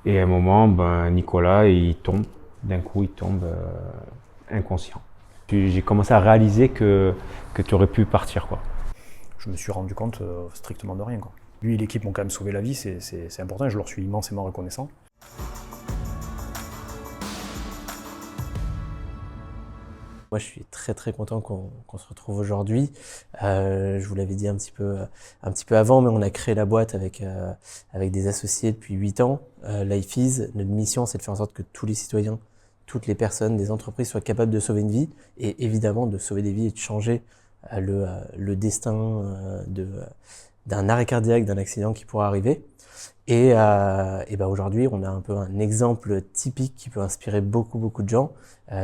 Et à un moment, Nicolas, il tombe. D'un coup, il tombe inconscient. J'ai commencé à réaliser que tu aurais pu partir, quoi. Je me suis rendu compte strictement de rien, quoi. Lui et l'équipe m'ont quand même sauvé la vie, c'est important et je leur suis immensément reconnaissant. Moi, je suis très très content qu'on se retrouve aujourd'hui. Je vous l'avais dit un petit peu avant, mais on a créé la boîte avec des associés depuis 8 ans. Life Is, notre mission, c'est de faire en sorte que tous les citoyens, toutes les personnes, des entreprises soient capables de sauver une vie et évidemment de sauver des vies et de changer le destin d'un arrêt cardiaque, d'un accident qui pourrait arriver. Et ben aujourd'hui, on a un peu un exemple typique qui peut inspirer beaucoup de gens,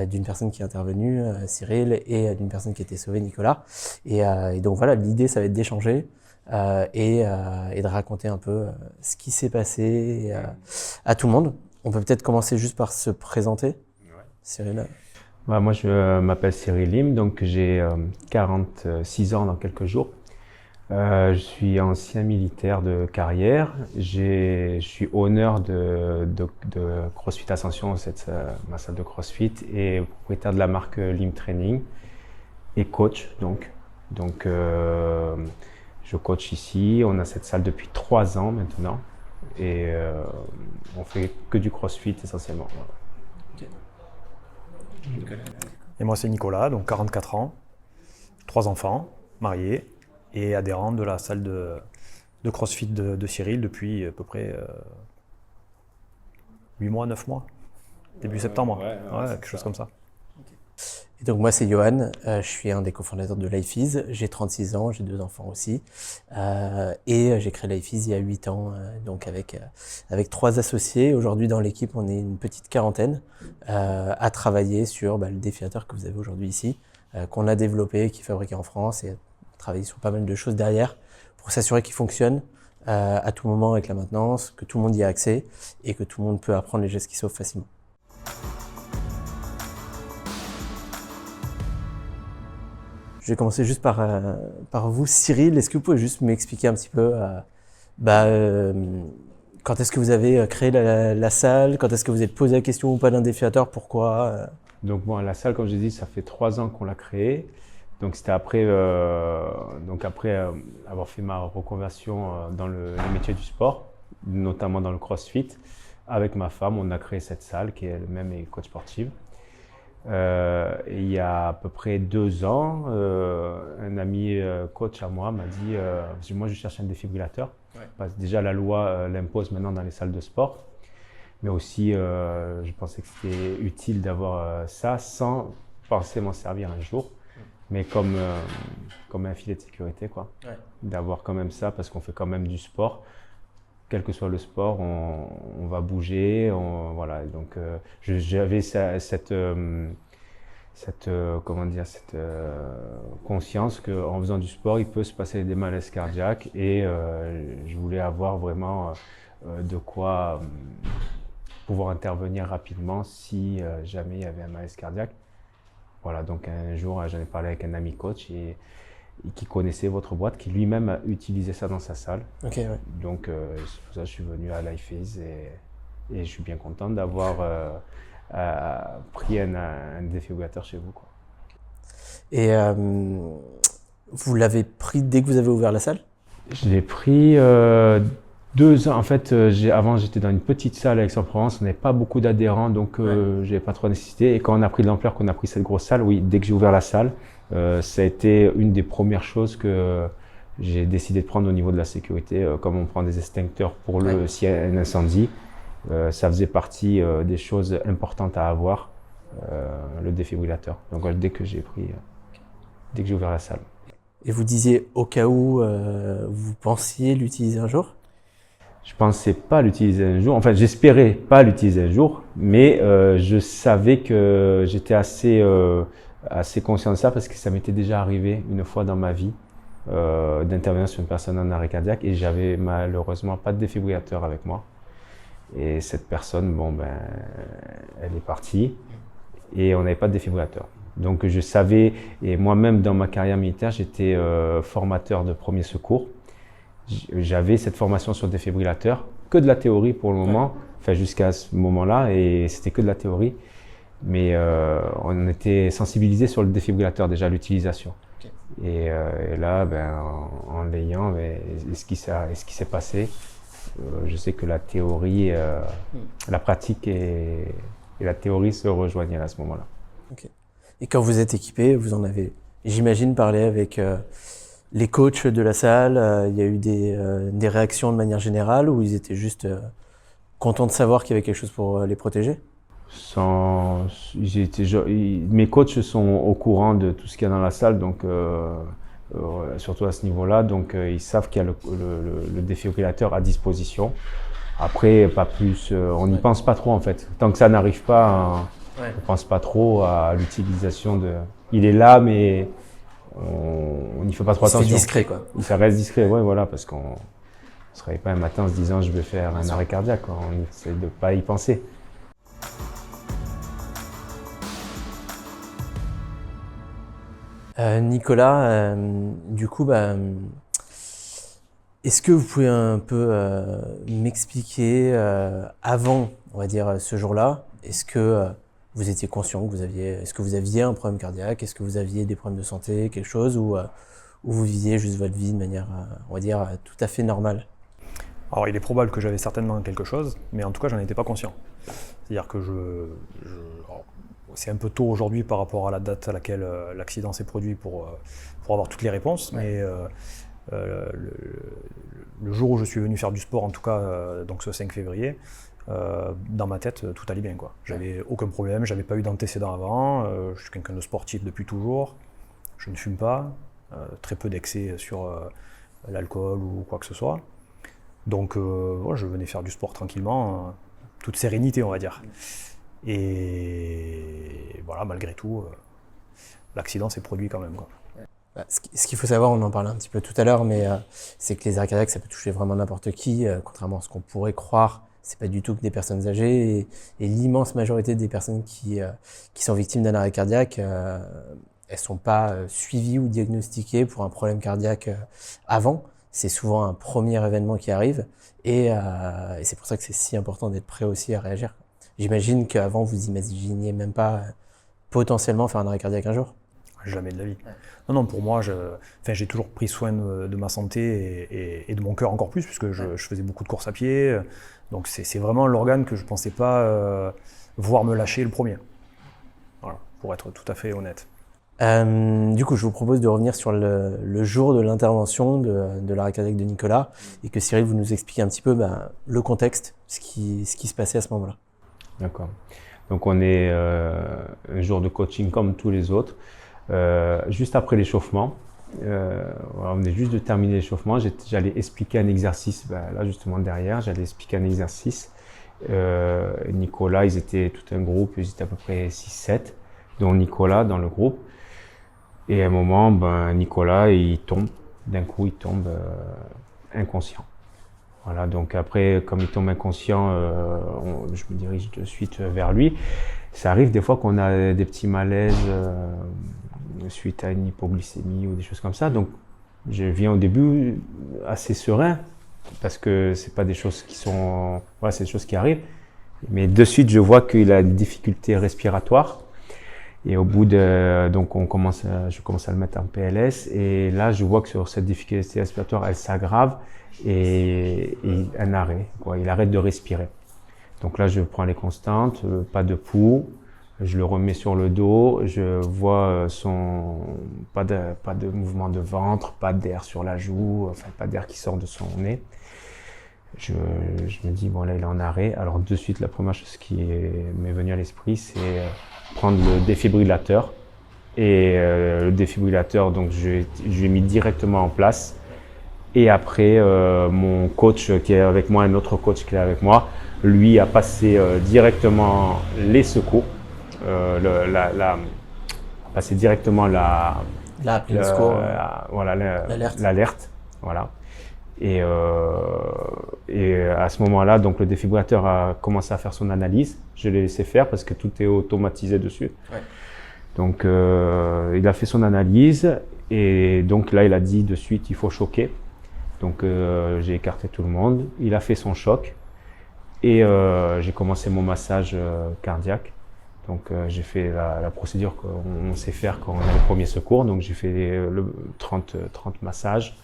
d'une personne qui est intervenue, Cyril, et d'une personne qui a été sauvée, Nicolas. Et donc voilà, l'idée, ça va être d'échanger et de raconter un peu ce qui s'est passé à tout le monde. On peut peut-être commencer juste par se présenter. Ouais. Cyril. Moi, je m'appelle Cyril Lim, donc j'ai 46 ans dans quelques jours. Je suis ancien militaire de carrière. Je suis honneur de CrossFit Ascension, ma salle de CrossFit, et propriétaire de la marque Lim Training et coach. Donc je coach ici. On a cette salle depuis 3 ans maintenant et on fait que du CrossFit essentiellement. Et moi c'est Nicolas, donc 44 ans, 3 enfants, marié et adhérent de la salle de CrossFit de Cyril depuis à peu près 8 mois, 9 mois, début septembre, quelque chose comme ça. Et donc moi c'est Johan, je suis un des cofondateurs de Life Is, j'ai 36 ans, j'ai 2 enfants aussi, et j'ai créé Life Is il y a 8 ans, donc avec 3 associés. Aujourd'hui dans l'équipe on est une petite quarantaine à travailler sur le défilateur que vous avez aujourd'hui ici, qu'on a développé, qui est fabriqué en France, et travailler sur pas mal de choses derrière pour s'assurer qu'il fonctionne à tout moment avec la maintenance, que tout le monde y a accès et que tout le monde peut apprendre les gestes qui sauvent facilement. Je vais commencer juste par vous, Cyril. Est-ce que vous pouvez juste m'expliquer un petit peu quand est-ce que vous avez créé la salle, quand est-ce que vous êtes posé la question ou pas d'un défilateur, pourquoi Donc bon, la salle, comme je dis, ça fait 3 ans qu'on l'a créée. Donc c'était après avoir fait ma reconversion dans les métiers du sport, notamment dans le CrossFit. Avec ma femme, on a créé cette salle qui elle-même est coach sportive. Et il y a à peu près 2 ans, un ami coach à moi m'a dit parce que moi je cherche un défibrillateur. Ouais. Parce que déjà la loi l'impose maintenant dans les salles de sport. Mais aussi, je pensais que c'était utile d'avoir ça sans penser m'en servir un jour. Mais comme un filet de sécurité, quoi. Ouais. D'avoir quand même ça parce qu'on fait quand même du sport. Quel que soit le sport, on va bouger, voilà. Donc j'avais cette conscience qu'en faisant du sport, il peut se passer des malaises cardiaques et je voulais avoir vraiment de quoi pouvoir intervenir rapidement si jamais il y avait un malaise cardiaque. Voilà, donc un jour j'en ai parlé avec un ami coach et qui connaissait votre boîte, qui lui-même a utilisé ça dans sa salle. Okay, ouais. Donc c'est pour ça que je suis venu à Life Is et je suis bien content d'avoir pris un défibrillateur chez vous, quoi. Et vous l'avez pris dès que vous avez ouvert la salle? Je l'ai pris 2 ans. En fait, avant j'étais dans une petite salle à Aix-en-Provence, on n'avait pas beaucoup d'adhérents, donc j'avais pas trop nécessité. Et quand on a pris de l'ampleur, qu'on a pris cette grosse salle, oui, dès que j'ai ouvert la salle, ça a été une des premières choses que j'ai décidé de prendre au niveau de la sécurité, comme on prend des extincteurs pour s'il y a un incendie. Ça faisait partie des choses importantes à avoir, le défibrillateur. Donc dès que j'ai ouvert la salle. Et vous disiez au cas où vous pensiez l'utiliser un jour? Je pensais pas l'utiliser un jour. Enfin, j'espérais pas l'utiliser un jour, mais je savais que j'étais assez conscient de ça parce que ça m'était déjà arrivé une fois dans ma vie d'intervenir sur une personne en arrêt cardiaque et j'avais malheureusement pas de défibrillateur avec moi. Et cette personne, elle est partie et on n'avait pas de défibrillateur. Donc je savais, et moi-même dans ma carrière militaire, j'étais formateur de premier secours. J'avais cette formation sur le défibrillateur que de la théorie pour le moment, enfin jusqu'à ce moment-là, et c'était que de la théorie. Mais on était sensibilisé sur le défibrillateur déjà, l'utilisation. Ok. Et là, en l'ayant, ce qui s'est passé, je sais que la théorie, la pratique et la théorie se rejoignaient à ce moment-là. Ok. Et quand vous êtes équipé, vous en avez, j'imagine, parlé avec les coachs de la salle. Il y a eu des réactions de manière générale ou ils étaient juste contents de savoir qu'il y avait quelque chose pour les protéger? Mes coachs sont au courant de tout ce qu'il y a dans la salle, donc surtout à ce niveau-là, donc ils savent qu'il y a le défibrillateur à disposition. Après, pas plus, on n'y pense pas trop en fait. Tant que ça n'arrive pas, on ne pense pas trop à l'utilisation de. Il est là, mais on n'y fait pas trop attention. C'est discret, quoi. Ça reste discret, ouais, voilà, parce qu'on ne se réveille pas un matin en se disant je vais faire un arrêt cardiaque, quoi. On essaie de ne pas y penser. Nicolas, du coup, est-ce que vous pouvez un peu m'expliquer avant, on va dire, ce jour-là, est-ce que vous étiez conscient que est-ce que vous aviez un problème cardiaque, est-ce que vous aviez des problèmes de santé, quelque chose, ou vous viviez juste votre vie de manière, on va dire, tout à fait normale? Alors il est probable que j'avais certainement quelque chose, mais en tout cas j'en étais pas conscient. C'est-à-dire que alors, c'est un peu tôt aujourd'hui par rapport à la date à laquelle l'accident s'est produit pour avoir toutes les réponses, mais le jour où je suis venu faire du sport, en tout cas donc ce 5 février, dans ma tête tout allait bien, quoi. J'avais aucun problème, j'avais pas eu d'antécédents avant, je suis quelqu'un de sportif depuis toujours, je ne fume pas, très peu d'excès sur l'alcool ou quoi que ce soit. Donc je venais faire du sport tranquillement, toute sérénité on va dire. Et voilà, malgré tout, l'accident s'est produit quand même, quoi. Ce qu'il faut savoir, on en parlait un petit peu tout à l'heure, mais c'est que les arrêts cardiaques, ça peut toucher vraiment n'importe qui, contrairement à ce qu'on pourrait croire. C'est pas du tout que des personnes âgées, et l'immense majorité des personnes qui sont victimes d'un arrêt cardiaque, elles sont pas suivies ou diagnostiquées pour un problème cardiaque avant. C'est souvent un premier événement qui arrive, et c'est pour ça que c'est si important d'être prêt aussi à réagir. J'imagine qu'avant, vous imaginiez même pas potentiellement faire un arrêt cardiaque un jour. Jamais de la vie. Non, pour moi, j'ai toujours pris soin de ma santé et de mon cœur encore plus, puisque je faisais beaucoup de courses à pied. Donc c'est vraiment l'organe que je ne pensais pas voir me lâcher le premier. Voilà, pour être tout à fait honnête. Du coup, je vous propose de revenir sur le jour de l'intervention de l'arrêt cardiaque de Nicolas, et que Cyril, vous nous explique un petit peu le contexte, ce qui se passait à ce moment-là. D'accord. Donc on est un jour de coaching comme tous les autres. Juste après l'échauffement, on venait juste de terminer l'échauffement, j'allais expliquer un exercice, là justement derrière, j'allais expliquer un exercice. Nicolas, ils étaient tout un groupe, ils étaient à peu près 6-7, dont Nicolas dans le groupe. Et à un moment, Nicolas, d'un coup il tombe inconscient. Voilà, donc après, comme il tombe inconscient, je me dirige de suite vers lui. Ça arrive des fois qu'on a des petits malaises suite à une hypoglycémie ou des choses comme ça. Donc, je viens au début assez serein parce que c'est pas des choses qui sont, voilà, c'est des choses qui arrivent. Mais de suite, je vois qu'il a une difficulté respiratoire. Et au bout donc je commence à le mettre en PLS. Et là, je vois que sur cette difficulté respiratoire, elle s'aggrave et un arrêt, quoi. Il arrête de respirer. Donc là, je prends les constantes, pas de pouls. Je le remets sur le dos, je vois pas de mouvement de ventre, pas d'air sur la joue, enfin pas d'air qui sort de son nez. Je me dis, bon là il est en arrêt. Alors de suite, la première chose qui m'est venue à l'esprit, c'est prendre le défibrillateur. Et le défibrillateur, donc je l'ai mis directement en place. Et après, mon coach qui est avec moi, un autre coach qui est avec moi, lui a passé directement les secours. Passer directement l'alerte, voilà. Et à ce moment-là, donc le défibrillateur a commencé à faire son analyse. Je l'ai laissé faire parce que tout est automatisé dessus. Ouais. Donc il a fait son analyse et donc là il a dit de suite il faut choquer. Donc j'ai écarté tout le monde. Il a fait son choc et j'ai commencé mon massage cardiaque. Donc j'ai fait la procédure qu'on sait faire quand on a le premier secours. Donc j'ai fait le 30 massages.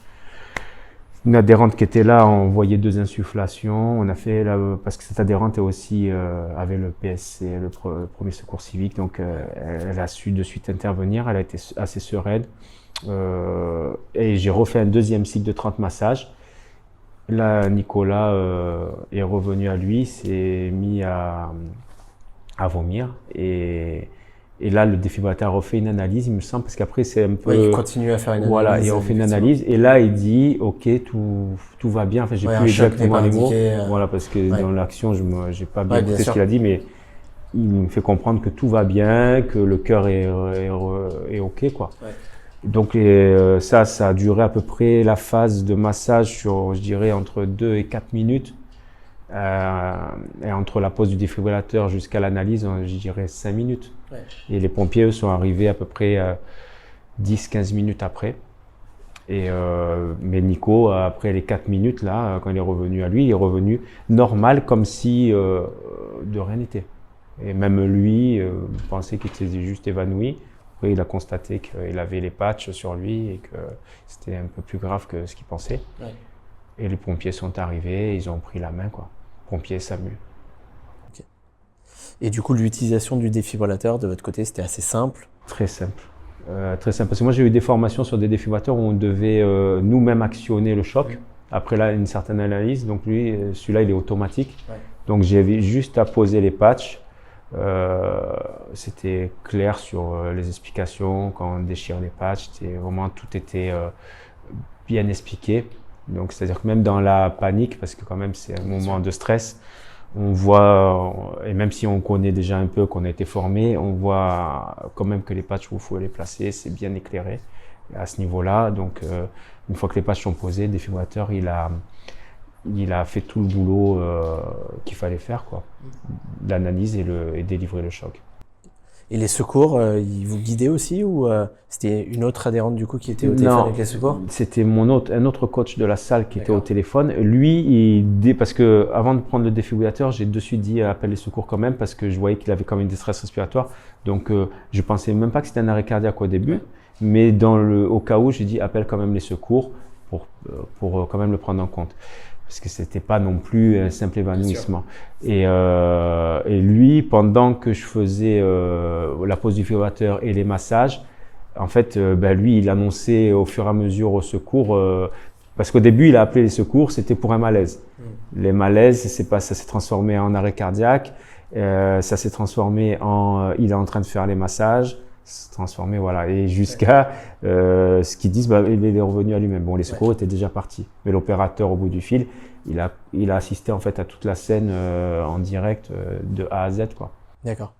Une adhérente qui était là a envoyé 2 insufflations. On a fait parce que cette adhérente aussi avait le PSC, le premier secours civique. Donc elle a su de suite intervenir. Elle a été assez sereine. Et j'ai refait un deuxième cycle de 30 massages. Là, Nicolas est revenu à lui, s'est mis à vomir. Et là, le défibrillateur a refait une analyse, il me semble, parce qu'après, c'est un peu. Ouais, il continue à faire une analyse. Voilà, il refait une analyse. Et là, il dit ok, tout va bien. Enfin, j'ai plus exactement les mots. Voilà, parce que dans l'action, je n'ai pas bien écouté ce qu'il a dit, mais il me fait comprendre que tout va bien, que le cœur est ok, quoi. Ouais. Donc ça a duré à peu près la phase de massage sur, je dirais, entre 2 et 4 minutes. Et entre la pose du défibrillateur jusqu'à l'analyse, je dirais 5 minutes. Ouais. Et les pompiers, eux, sont arrivés à peu près 10-15 minutes après. Mais Nico, après les 4 minutes, là, quand il est revenu à lui, il est revenu normal, comme si de rien n'était. Et même lui pensait qu'il était juste évanoui. Après, il a constaté qu'il avait les patchs sur lui et que c'était un peu plus grave que ce qu'il pensait. Ouais. Et les pompiers sont arrivés, ils ont pris la main, quoi. Pompiers, SAMU. Okay. Et du coup, l'utilisation du défibrillateur, de votre côté, c'était assez simple? Très simple. Très simple. Parce que moi, j'ai eu des formations sur des défibrillateurs où on devait nous-mêmes actionner le choc. Après là, une certaine analyse. Donc lui, celui-là, il est automatique. Ouais. Donc j'avais juste à poser les patchs. C'était clair sur les explications quand on déchire les patchs. Vraiment, tout était bien expliqué. Donc c'est-à-dire que même dans la panique, parce que quand même c'est un moment de stress, on voit, et même si on connaît déjà un peu, qu'on a été formé, on voit quand même que les patchs où il faut les placer, c'est bien éclairé à ce niveau-là. Donc une fois que les patchs sont posés, le défibrillateur, il a fait tout le boulot qu'il fallait faire, quoi. L'analyse et délivrer le choc. Et les secours, ils vous guidaient aussi ou c'était une autre adhérente du coup qui était au téléphone avec les secours? C'était un autre coach de la salle qui était au téléphone. Lui, parce que avant de prendre le défibrillateur, j'ai de suite dit appelle les secours quand même parce que je voyais qu'il avait quand même une détresse respiratoire. Donc je pensais même pas que c'était un arrêt cardiaque au début, mais au cas où, j'ai dit appelle quand même les secours pour quand même le prendre en compte. Parce que c'était pas non plus un simple évanouissement. Et lui, pendant que je faisais la pose du défibrillateur et les massages, en fait, lui, il annonçait au fur et à mesure au secours, parce qu'au début, il a appelé les secours, c'était pour un malaise. Les malaises, ça s'est transformé en arrêt cardiaque, ça s'est transformé en il est en train de faire les massages, ça s'est transformé, voilà. Et jusqu'à ce qu'ils disent, il est revenu à lui-même. Bon, les secours étaient déjà partis. Mais l'opérateur, au bout du fil, il a assisté en fait à toute la scène en direct de A à Z, quoi. D'accord.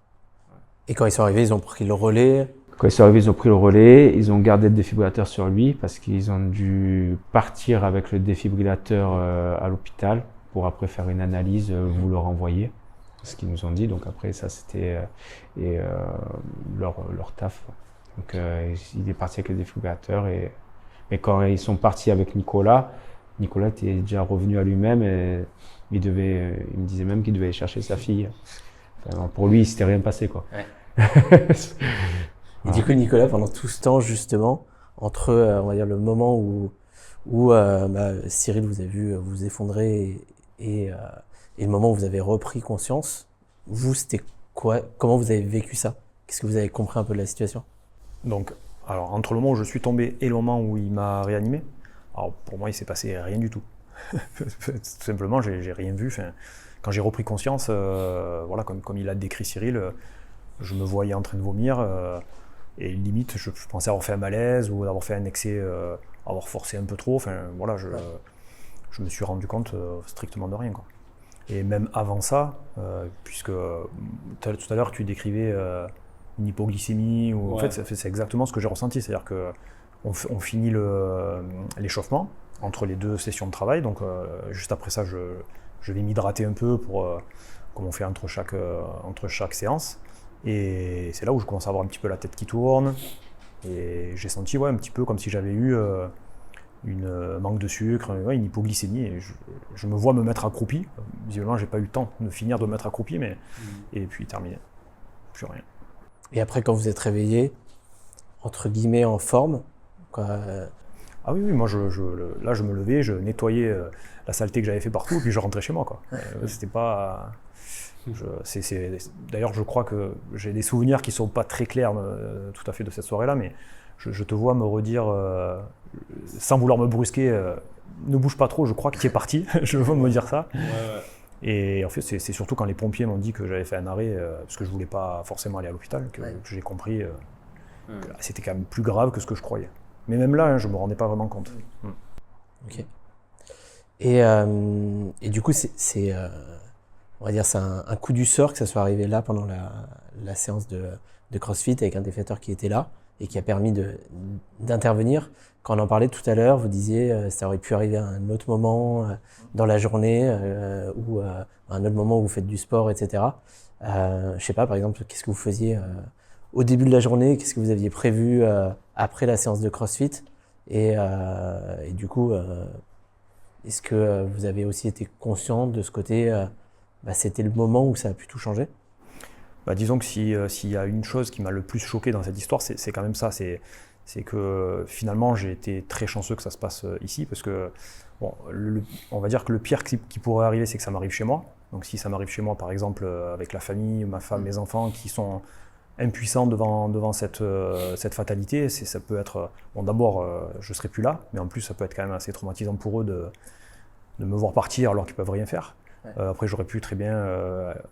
Et quand ils sont arrivés, ils ont pris le relais? Quand ils sont arrivés, ils ont pris le relais. Ils ont gardé le défibrillateur sur lui parce qu'ils ont dû partir avec le défibrillateur à l'hôpital pour après faire une analyse, vous le renvoyer. Ce qu'ils nous ont dit. Donc après, ça c'était leur taf. Donc il est parti avec le défibrillateur. Mais quand ils sont partis avec Nicolas était déjà revenu à lui-même et il me disait même qu'il devait aller chercher sa fille. Enfin, pour lui, il ne s'était rien passé, quoi. Ouais. Et du coup, Nicolas, pendant tout ce temps, justement, entre on va dire le moment où Cyril vous a vu vous effondrer et le moment où vous avez repris conscience, vous, c'était quoi? Comment vous avez vécu ça? Qu'est-ce que vous avez compris un peu de la situation? Donc, alors, entre le moment où je suis tombé et le moment où il m'a réanimé, alors pour moi, il s'est passé rien du tout. Tout simplement, j'ai rien vu. Enfin, quand j'ai repris conscience, voilà, comme il a décrit Cyril, je me voyais en train de vomir et limite, je pensais avoir fait un malaise ou d'avoir fait un excès, avoir forcé un peu trop. Enfin, voilà, je me suis rendu compte strictement de rien, quoi. Et même avant ça, puisque tout à l'heure tu décrivais une hypoglycémie, ou, en fait c'est exactement ce que j'ai ressenti, c'est-à-dire qu'on finit l'échauffement entre les 2 sessions de travail, donc juste après ça je vais m'hydrater un peu comme on fait entre chaque séance, et c'est là où je commence à avoir un petit peu la tête qui tourne, et j'ai senti un petit peu comme si j'avais eu manque de sucre, une hypoglycémie. Et je me vois me mettre accroupi. Visiblement, j'ai pas eu le temps de finir de me mettre accroupi, mais et puis terminé. Plus rien. Et après, quand vous êtes réveillé, entre guillemets en forme, quoi, Ah oui, moi là je me levais, je nettoyais la saleté que j'avais fait partout, puis je rentrais chez moi, quoi. C'était pas. D'ailleurs, je crois que j'ai des souvenirs qui sont pas très clairs tout à fait de cette soirée-là, mais je te vois me redire, sans vouloir me brusquer, ne bouge pas trop, je crois que tu es parti. Je vois me dire ça. Et en fait, c'est surtout quand les pompiers m'ont dit que j'avais fait un arrêt, parce que je voulais pas forcément aller à l'hôpital, que j'ai compris que c'était quand même plus grave que ce que je croyais. Mais même là, je me rendais pas vraiment compte. Ok. Et du coup, on va dire, c'est un coup du sort que ça soit arrivé là pendant la séance de CrossFit avec un déflecteur qui était là et qui a permis d'intervenir. Quand on en parlait tout à l'heure, vous disiez ça aurait pu arriver à un autre moment dans la journée ou à un autre moment où vous faites du sport, etc. Je sais pas, par exemple, qu'est-ce que vous faisiez au début de la journée, qu'est-ce que vous aviez prévu après la séance de CrossFit et du coup, est-ce que vous avez aussi été conscient de ce côté c'était le moment où ça a pu tout changer? Disons que s'il y a une chose qui m'a le plus choqué dans cette histoire, c'est quand même ça. C'est que finalement, j'ai été très chanceux que ça se passe ici, parce que bon, on va dire que le pire qui pourrait arriver, c'est que ça m'arrive chez moi. Donc si ça m'arrive chez moi, par exemple, avec la famille, ma femme, mes enfants, qui sont impuissants devant cette fatalité, ça peut être... Bon, d'abord, je ne serai plus là, mais en plus, ça peut être quand même assez traumatisant pour eux de me voir partir alors qu'ils ne peuvent rien faire. Après, j'aurais pu très bien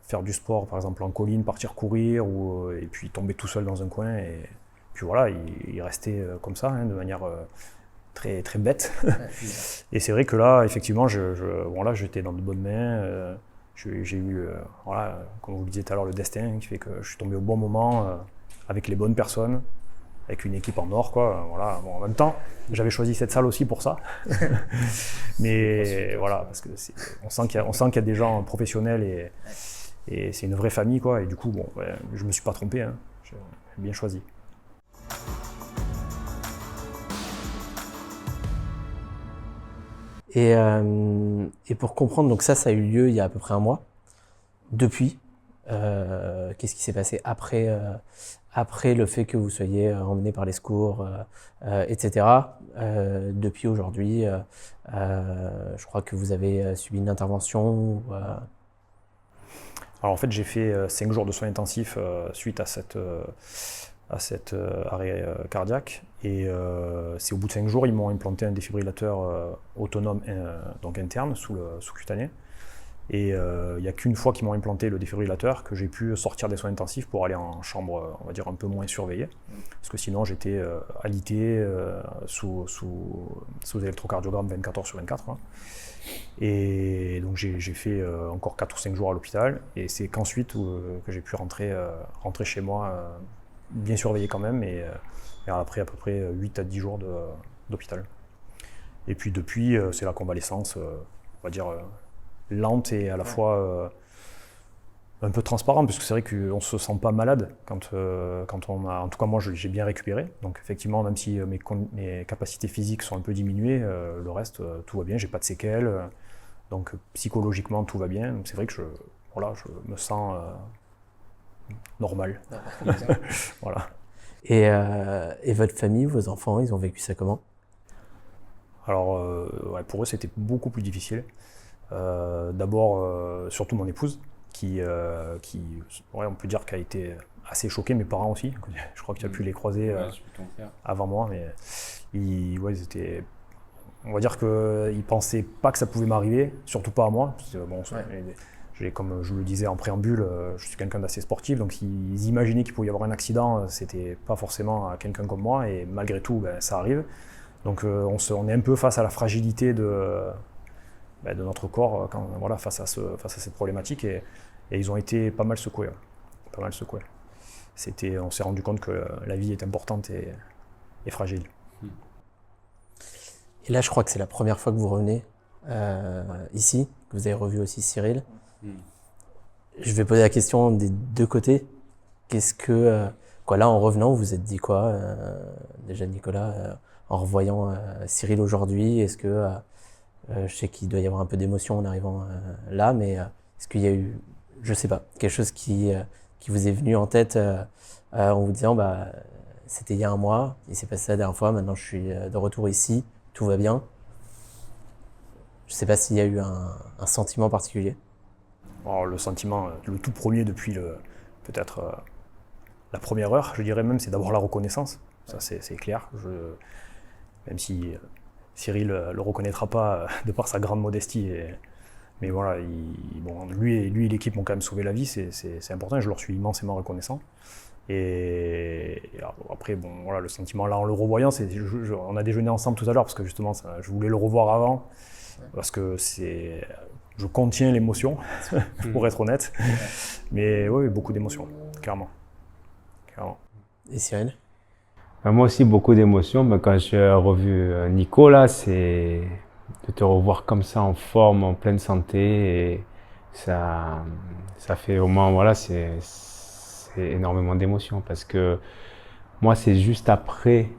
faire du sport, par exemple en colline, partir courir, et puis tomber tout seul dans un coin. Et puis voilà, il restait comme ça, de manière très, très bête. Et c'est vrai que là, effectivement, j'étais dans de bonnes mains. J'ai eu, comme vous le disiez tout à l'heure, le destin qui fait que je suis tombé au bon moment, avec les bonnes personnes, avec une équipe en or, quoi. Voilà. Bon, en même temps, j'avais choisi cette salle aussi pour ça. Mais voilà, parce que on sent qu'il y a des gens professionnels et c'est une vraie famille, quoi. Et du coup, je me suis pas trompé, hein. J'ai bien choisi. Et pour comprendre, donc ça a eu lieu il y a à peu près un mois. Depuis, qu'est-ce qui s'est passé après le fait que vous soyez emmené par les secours, etc. Depuis aujourd'hui, je crois que vous avez subi une intervention. Alors en fait, j'ai fait 5 jours de soins intensifs suite à cet arrêt cardiaque. Et c'est au bout de 5 jours, ils m'ont implanté un défibrillateur autonome, donc interne, sous-cutané. Et il n'y a qu'une fois qu'ils m'ont implanté le défibrillateur que j'ai pu sortir des soins intensifs pour aller en chambre, on va dire, un peu moins surveillée. Parce que sinon, j'étais alité sous électrocardiogramme 24h/24. Hein. Et donc j'ai fait encore 4 ou 5 jours à l'hôpital. Et c'est qu'ensuite que j'ai pu rentrer chez moi, bien surveillé quand même, et après à peu près 8 à 10 jours d'hôpital. Et puis depuis, c'est la convalescence, on va dire, lente et à la fois un peu transparente, parce que c'est vrai qu'on ne se sent pas malade quand on a... En tout cas, moi, j'ai bien récupéré. Donc effectivement, même si mes capacités physiques sont un peu diminuées, le reste, tout va bien, j'ai pas de séquelles. Donc psychologiquement, tout va bien. C'est vrai que je me sens normal. Voilà. Et votre famille, vos enfants, ils ont vécu ça comment? Alors, pour eux, c'était beaucoup plus difficile. D'abord, surtout mon épouse, qui on peut dire, qu'a été assez choquée, mes parents aussi. Je crois que tu as pu les croiser avant moi, mais ils étaient... On va dire qu'ils ne pensaient pas que ça pouvait m'arriver, surtout pas à moi. Parce que, bon, comme je le disais en préambule, je suis quelqu'un d'assez sportif, donc ils imaginaient qu'il pouvait y avoir un accident, c'était pas forcément à quelqu'un comme moi, et malgré tout, ça arrive. Donc on est un peu face à la fragilité de notre corps face à cette problématique, et ils ont été pas mal secoués. On s'est rendu compte que la vie est importante et fragile. Et là, je crois que c'est la première fois que vous revenez ici, que vous avez revu aussi Cyril. Je vais poser la question des deux côtés. Qu'est-ce que, là, en revenant, vous vous êtes dit quoi déjà, Nicolas, en revoyant Cyril aujourd'hui? Est-ce que je sais qu'il doit y avoir un peu d'émotion en arrivant là, mais est-ce qu'il y a eu, je sais pas, quelque chose qui vous est venu en tête en vous disant c'était il y a un mois, il s'est passé ça la dernière fois, maintenant je suis de retour ici, tout va bien. Je sais pas s'il y a eu un sentiment particulier. Alors, le sentiment, le tout premier depuis peut-être la première heure, je dirais même, c'est d'abord la reconnaissance. Ça, c'est clair. Même si Cyril ne le reconnaîtra pas de par sa grande modestie. Mais voilà, lui et l'équipe m'ont quand même sauvé la vie, c'est important et je leur suis immensément reconnaissant. Et après, voilà, le sentiment là en le revoyant, on a déjeuné ensemble tout à l'heure parce que justement, je voulais le revoir avant parce que je contiens l'émotion, pour être honnête. Mais oui, beaucoup d'émotions, clairement. Et Cyril? Moi aussi, beaucoup d'émotions. Quand j'ai revu Nico, là, c'est de te revoir comme ça, en forme, en pleine santé. Et ça fait au moins, voilà, c'est énormément d'émotions. Parce que moi, c'est juste après,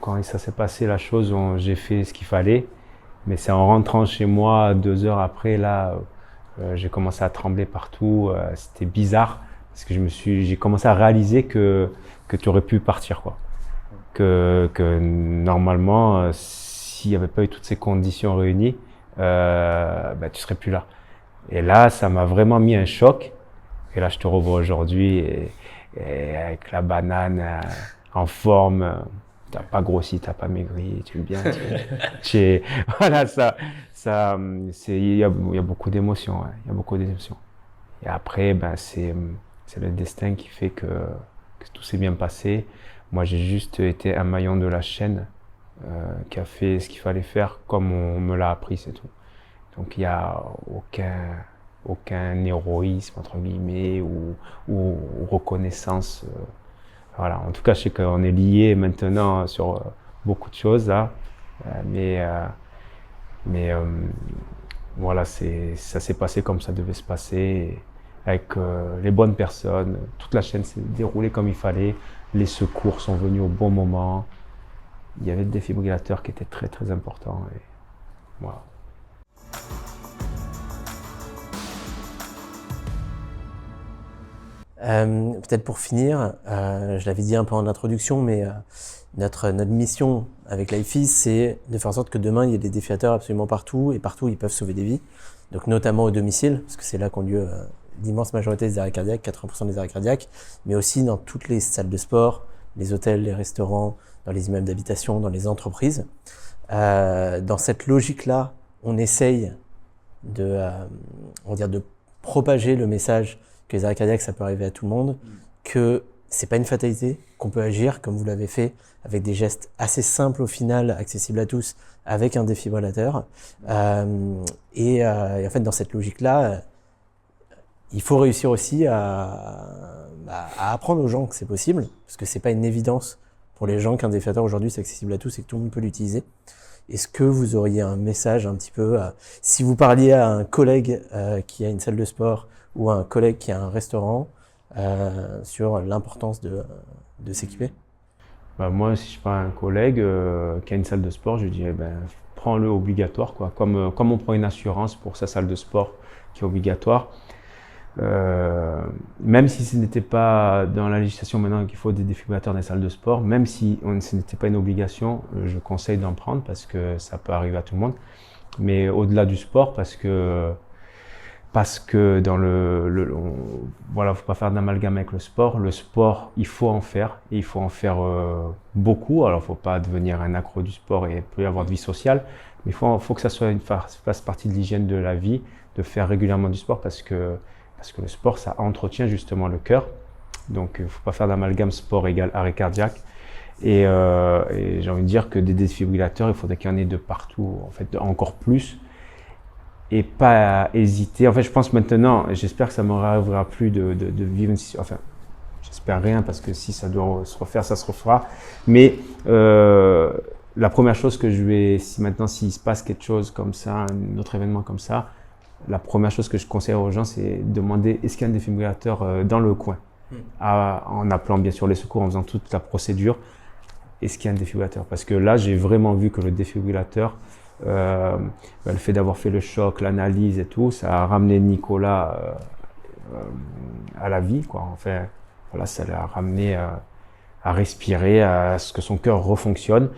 quand ça s'est passé, la chose, où j'ai fait ce qu'il fallait. Mais c'est en rentrant chez moi, 2 heures après, là, j'ai commencé à trembler partout. C'était bizarre. Parce que j'ai commencé à réaliser que tu aurais pu partir, quoi. Que normalement, s'il n'y avait pas eu toutes ces conditions réunies, tu serais plus là. Et là, ça m'a vraiment mis un choc. Et là, je te revois aujourd'hui et avec la banane en forme. T'as pas grossi, t'as pas maigri, tu es bien. Voilà, il y a beaucoup d'émotions. Ouais, il y a beaucoup d'émotions. Et après, c'est le destin qui fait que tout s'est bien passé. Moi, j'ai juste été un maillon de la chaîne qui a fait ce qu'il fallait faire comme on me l'a appris, c'est tout. Donc, il n'y a aucun héroïsme, entre guillemets, ou reconnaissance. Voilà. En tout cas, je sais qu'on est liés maintenant sur beaucoup de choses, là. Voilà, ça s'est passé comme ça devait se passer. Avec les bonnes personnes, toute la chaîne s'est déroulée comme il fallait, les secours sont venus au bon moment, il y avait le défibrillateur qui était très très important et voilà. Peut-être pour finir, je l'avais dit un peu en introduction, mais notre mission avec LifeEase, c'est de faire en sorte que demain il y ait des défibrillateurs absolument partout et partout ils peuvent sauver des vies, donc notamment au domicile, parce que c'est là qu'ont lieu l'immense majorité des arrêts cardiaques, 80% des arrêts cardiaques, mais aussi dans toutes les salles de sport, les hôtels, les restaurants, dans les immeubles d'habitation, dans les entreprises. Dans cette logique-là, on essaye de propager le message que les arrêts cardiaques, ça peut arriver à tout le monde, que c'est pas une fatalité, qu'on peut agir comme vous l'avez fait, avec des gestes assez simples au final, accessibles à tous, avec un défibrillateur. Et en fait, dans cette logique-là, il faut réussir aussi à apprendre aux gens que c'est possible, parce que c'est pas une évidence pour les gens qu'un défibrillateur aujourd'hui c'est accessible à tous et que tout le monde peut l'utiliser. Est-ce que vous auriez un message un petit peu, si vous parliez à un collègue qui a une salle de sport ou à un collègue qui a un restaurant, sur l'importance de s'équiper? Moi, si je prends un collègue qui a une salle de sport, je lui dirais prends-le obligatoire, quoi. Comme on prend une assurance pour sa salle de sport qui est obligatoire. Même si ce n'était pas dans la législation maintenant qu'il faut des défibrillateurs dans les salles de sport, même si ce n'était pas une obligation, je conseille d'en prendre parce que ça peut arriver à tout le monde. Mais au-delà du sport, parce que dans voilà, faut pas faire d'amalgame avec le sport. Le sport, il faut en faire, et il faut en faire beaucoup. Alors, faut pas devenir un accro du sport et plus avoir de vie sociale, mais il faut que ça fasse partie de l'hygiène de la vie, de faire régulièrement du sport parce que le sport, ça entretient justement le cœur. Donc, il ne faut pas faire d'amalgame sport égale arrêt cardiaque. Et j'ai envie de dire que des défibrillateurs, il faudrait qu'il y en ait de partout, en fait, encore plus. Et pas hésiter. En fait, je pense maintenant, j'espère que ça ne m'arrivera plus de vivre une situation. Enfin, j'espère rien parce que si ça doit se refaire, ça se refera. Mais la première chose que s'il se passe quelque chose comme ça, un autre événement comme ça, la première chose que je conseille aux gens, c'est de demander est-ce qu'il y a un défibrillateur dans le coin, en appelant bien sûr les secours, en faisant toute la procédure. est-ce qu'il y a un défibrillateur? Parce que là, j'ai vraiment vu que le défibrillateur, le fait d'avoir fait le choc, l'analyse et tout, ça a ramené Nicolas à la vie, quoi. Enfin, voilà, ça l'a ramené à respirer, à ce que son cœur refonctionne.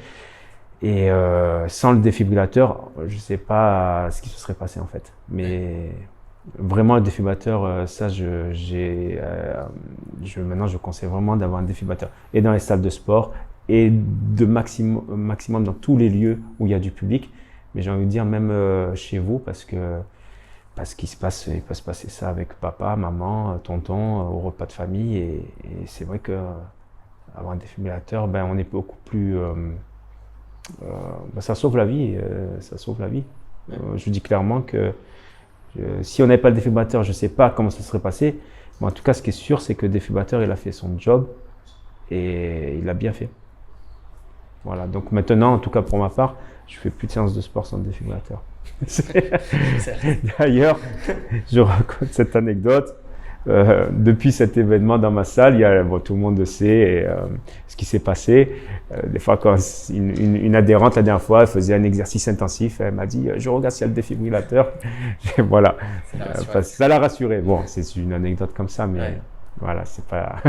Et sans le défibrillateur, je ne sais pas ce qui se serait passé en fait. Mais vraiment, le défibrillateur, ça, maintenant, je conseille vraiment d'avoir un défibrillateur. Et dans les salles de sport, et de maximum dans tous les lieux où il y a du public. Mais j'ai envie de dire même chez vous, parce qu'il peut se passer ça avec papa, maman, tonton, au repas de famille. Et c'est vrai qu'avoir un défibrillateur, on est beaucoup plus... ça sauve la vie, ça sauve la vie. Je vous dis clairement que si on n'avait pas le défibrillateur, je ne sais pas comment ça serait passé. Mais en tout cas, ce qui est sûr, c'est que le défibrillateur, il a fait son job et il l'a bien fait. Voilà, donc maintenant, en tout cas pour ma part, je fais plus de séances de sport sans défibrillateur. D'ailleurs, je raconte cette anecdote. Depuis cet événement dans ma salle, tout le monde le sait ce qui s'est passé. Des fois, quand une adhérente, la dernière fois, elle faisait un exercice intensif, elle m'a dit « Je regarde s'il y a le défibrillateur ». Voilà, ça l'a rassurée. Bon, c'est une anecdote comme ça, mais voilà, c'est pas…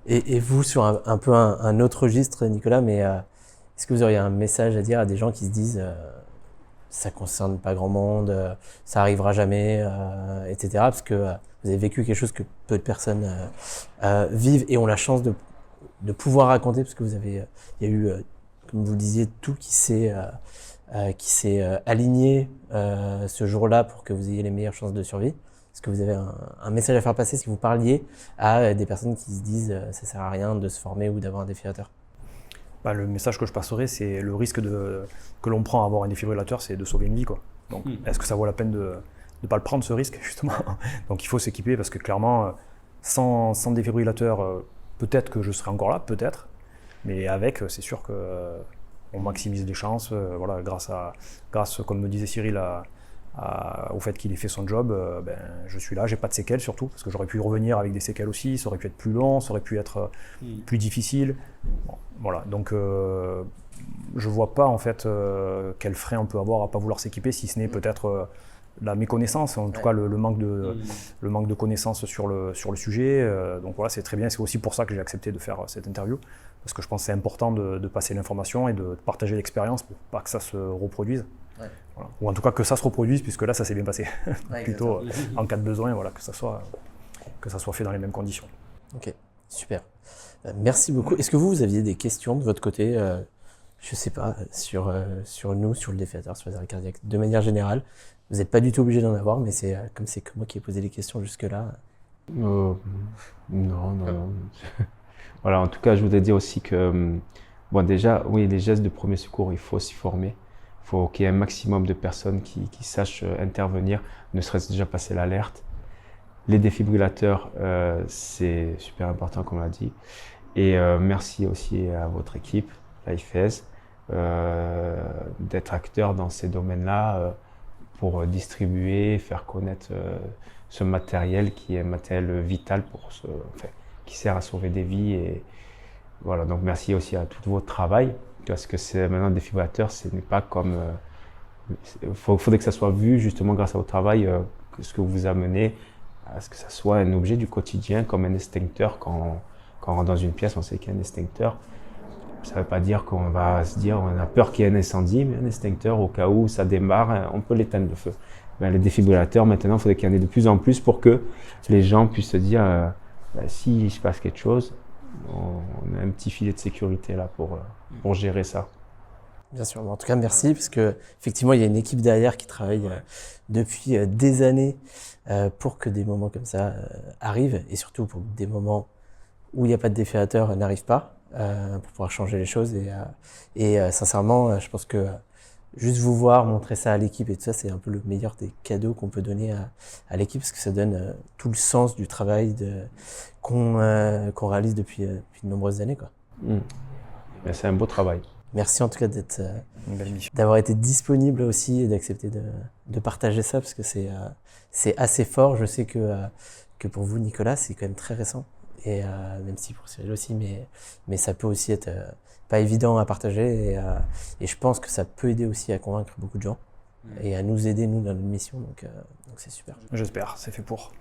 Et vous, sur un peu un autre registre, Nicolas, mais est-ce que vous auriez un message à dire à des gens qui se disent ça concerne pas grand monde, ça arrivera jamais, etc. Parce que vous avez vécu quelque chose que peu de personnes vivent et ont la chance de pouvoir raconter, parce que il y a eu, comme vous le disiez, tout qui s'est aligné ce jour-là pour que vous ayez les meilleures chances de survie. Est-ce que vous avez un message à faire passer si vous parliez à des personnes qui se disent ça sert à rien de se former ou d'avoir un défibrillateur? Le message que je passerai, c'est le risque que l'on prend à avoir un défibrillateur, c'est de sauver une vie, quoi. Donc, est-ce que ça vaut la peine de ne pas le prendre, ce risque, justement? Donc, il faut s'équiper parce que clairement, sans défibrillateur, peut-être que je serai encore là, peut-être. Mais avec, c'est sûr qu'on maximise les chances. Voilà, grâce, comme me disait Cyril, au fait qu'il ait fait son job, je suis là, j'ai pas de séquelles surtout, parce que j'aurais pu revenir avec des séquelles aussi, ça aurait pu être plus long, ça aurait pu être plus difficile. Bon, voilà, donc je vois pas en fait quel frein on peut avoir à pas vouloir s'équiper, si ce n'est peut-être la méconnaissance, en tout cas le manque de connaissances sur le sujet. Donc voilà, c'est très bien, c'est aussi pour ça que j'ai accepté de faire cette interview, parce que je pense que c'est important de passer l'information et de partager l'expérience pour pas que ça se reproduise. Voilà. Ou en tout cas que ça se reproduise, puisque là ça s'est bien passé. Plutôt en cas de besoin, voilà, que ça soit fait dans les mêmes conditions. Ok, super. Merci beaucoup. Est-ce que vous aviez des questions de votre côté, je sais pas, sur nous, sur le défibrillateur, sur les arrêts cardiaques, de manière générale? Vous n'êtes pas du tout obligé d'en avoir, mais c'est que moi qui ai posé les questions jusque-là. Non. Voilà, en tout cas, je voudrais dire aussi que, déjà, oui, les gestes de premier secours, il faut s'y former. Il faut qu'il y ait un maximum de personnes qui sachent intervenir, ne serait-ce déjà passer l'alerte. Les défibrillateurs, c'est super important, comme on l'a dit. Et merci aussi à votre équipe, l'IFES, d'être acteur dans ces domaines-là pour distribuer, faire connaître ce matériel qui est un matériel vital qui sert à sauver des vies. Et voilà, donc merci aussi à tout votre travail. Parce que maintenant, le défibrillateur, ce n'est pas comme… Il faudrait que ça soit vu, justement, grâce à votre travail, ce que vous amenez, à ce que ça soit un objet du quotidien, comme un extincteur. Quand on rentre dans une pièce, on sait qu'il y a un extincteur. Ça ne veut pas dire qu'on va se dire on a peur qu'il y ait un incendie, mais un extincteur, au cas où ça démarre, on peut l'éteindre le feu. Les défibrillateurs, maintenant, il faudrait qu'il y en ait de plus en plus pour que les gens puissent se dire si se passe quelque chose, on a un petit filet de sécurité là pour gérer ça. Bien sûr, en tout cas merci, parce que effectivement il y a une équipe derrière qui travaille depuis des années pour que des moments comme ça arrivent, et surtout pour que des moments où il n'y a pas de défibrillateur n'arrivent pas, pour pouvoir changer les choses. Et sincèrement, je pense que juste vous voir, montrer ça à l'équipe et tout ça, c'est un peu le meilleur des cadeaux qu'on peut donner à l'équipe, parce que ça donne tout le sens du travail qu'on réalise depuis de nombreuses années, quoi. C'est un beau travail. Merci en tout cas d'avoir été disponible aussi et d'accepter de partager ça, parce que c'est assez fort. Je sais que pour vous, Nicolas, c'est quand même très récent. Et même si pour Cyril aussi, mais ça peut aussi être pas évident à partager. Et je pense que ça peut aider aussi à convaincre beaucoup de gens et à nous aider, nous, dans notre mission. Donc c'est super. J'espère, c'est fait pour.